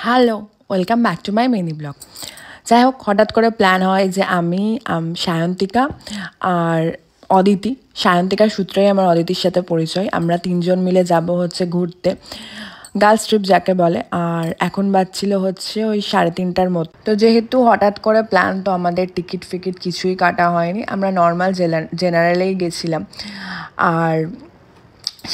Hello, welcome back to my mini blog. যাই হোক, হঠাৎ করে প্ল্যান হয় যে আমি সায়ন্তিকা আর অদিতি, সায়ন্তিকার সূত্রেই আমার অদিতির সাথে পরিচয়। আমরা তিনজন মিলে যাব হচ্ছে ঘুরতে, গার্লস ট্রিপ যাকে বলে। আর এখন বাজছিল হচ্ছে ওই 3:30টার মতো। তো যেহেতু হঠাৎ করে প্ল্যান, তো আমাদের টিকিট ফিকিট কিছুই কাটা হয়নি, আমরা নর্মাল জেনারেলেই গেছিলাম। আর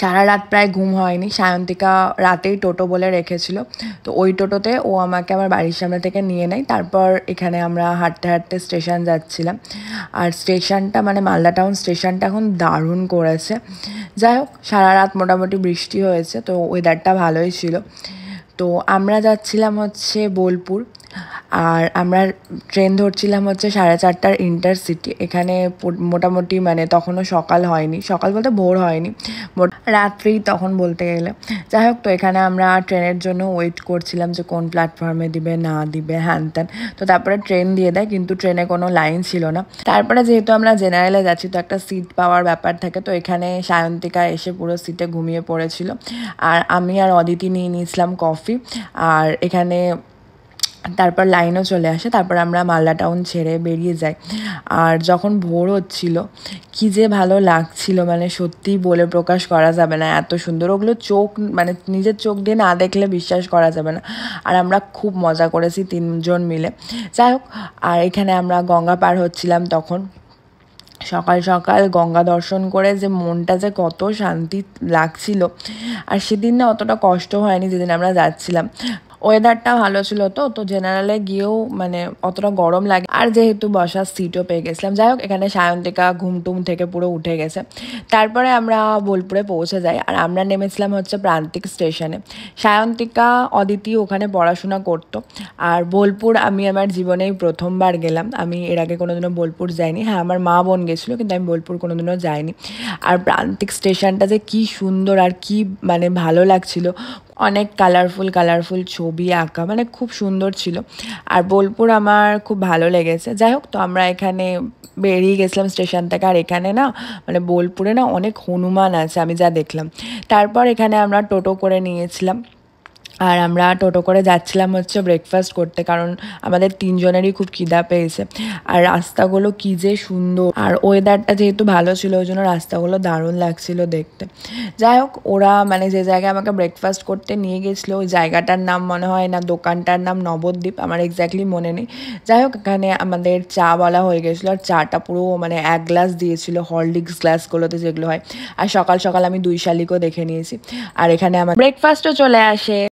সারা রাত প্রায় ঘুম হয়নি। সায়ন্তিকা রাতেই টোটো বলে রেখেছিল, তো ওই টোটোতে ও আমাকে আমার বাড়ির সামনে থেকে নিয়ে নেয়। তারপর এখানে আমরা হাঁটতে হাঁটতে স্টেশন যাচ্ছিলাম। আর স্টেশনটা মানে মালদা টাউন স্টেশনটা এখন দারুণ করেছে। যাই হোক, সারা রাত মোটামুটি বৃষ্টি হয়েছে, তো ওয়েদারটা ভালোই ছিল। তো আমরা যাচ্ছিলাম হচ্ছে বোলপুর, আর আমরা ট্রেন ধরছিলাম হচ্ছে 4:30টার ইন্টারসিটি। এখানে মোটামুটি মানে তখনও সকাল হয়নি, সকাল বলতে ভোর হয়নি, রাত্রেই তখন বলতে গেলে। যাই হোক, তো এখানে আমরা ট্রেনের জন্য ওয়েট করছিলাম যে কোন প্ল্যাটফর্মে দিবে না দিবে হ্যান ত্যান। তো তারপরে ট্রেন দিয়ে দেয়, কিন্তু ট্রেনে কোনো লাইন ছিল না। তারপরে যেহেতু আমরা জেনারেলে যাচ্ছি, তো একটা সিট পাওয়ার ব্যাপার থাকে। তো এখানে সায়ন্তিকা এসে পুরো সিটে ঘুমিয়ে পড়েছিল, আর আমি আর অদিতি নিয়ে নিয়েছিলাম কফি। আর এখানে তারপর লাইনও চলে আসে। তারপর আমরা মালদা টাউন ছেড়ে বেরিয়ে যাই। আর যখন ভোর হচ্ছিল, কী যে ভালো লাগছিল, মানে সত্যিই বলে প্রকাশ করা যাবে না, এত সুন্দর। ওগুলো চোখ মানে নিজের চোখ দিয়ে না দেখলে বিশ্বাস করা যাবে না। আর আমরা খুব মজা করেছি তিনজন মিলে। যাই হোক, আর এখানে আমরা গঙ্গা পার হচ্ছিলাম তখন। সকাল সকাল গঙ্গা দর্শন করে যে মনটা যে কত শান্তি লাগছিল। আর সেদিন না অতটা কষ্ট হয়নি যেদিন আমরা যাচ্ছিলাম। ওয়েদারটা ভালো ছিল, তো জেনারেলে গিয়েও মানে অতটা গরম লাগে। আর যেহেতু বসার সিটও পেয়ে গেছিলাম। যাই হোক, এখানে সায়ন্তিকা ঘুমটুম থেকে পুরো উঠে গেছে। তারপরে আমরা বোলপুরে পৌঁছে যাই, আর আমরা নেমেছিলাম হচ্ছে প্রান্তিক স্টেশনে। সায়ন্তিকা অদিতি ওখানে পড়াশোনা করতো। আর বোলপুর আমি আমার জীবনেই প্রথমবার গেলাম। আমি এর আগে কোনোদিনও বোলপুর যাইনি। হ্যাঁ, আমার মা বোন গেছিলো, কিন্তু আমি বোলপুর কোনোদিনও যাইনি। আর প্রান্তিক স্টেশনটা যে কী সুন্দর আর কি মানে ভালো লাগছিল, অনেক কালারফুল ছবি আঁকা, মানে খুব সুন্দর ছিল। আর বোলপুর আমার খুব ভালো লেগেছে। যাই হোক, তো আমরা এখানে বেরিয়ে গেছিলাম স্টেশন থেকে। আর এখানে না মানে বোলপুরে না অনেক হনুমান আছে আমি যা দেখলাম। তারপর এখানে আমরা টোটো করে নিয়েছিলাম, আর আমরা টোটো করে যাচ্ছিলাম হচ্ছে ব্রেকফাস্ট করতে, কারণ আমাদের তিনজনেরই খুব খিদা পেয়েছে। আর রাস্তাগুলো কী যে সুন্দর, আর ওয়েদারটা যেহেতু ভালো ছিল, ওই জন্য রাস্তাগুলো দারুণ লাগছিল দেখতে। যাই হোক, ওরা মানে যে জায়গায় আমাকে ব্রেকফাস্ট করতে নিয়ে গেছিলো, ওই জায়গাটার নাম মনে হয় না, দোকানটার নাম নবদ্বীপ, আমার এক্স্যাক্টলি মনে নেই। যাই হোক, এখানে আমাদের চা বলা হয়ে গেছিলো, আর চাটা পুরো মানে 1 গ্লাস দিয়েছিল, হরলিক্স গ্লাসগুলোতে যেগুলো হয়। আর সকাল সকাল আমি 2 শালিকও দেখে নিয়েছি। আর এখানে আমার ব্রেকফাস্টও চলে আসে।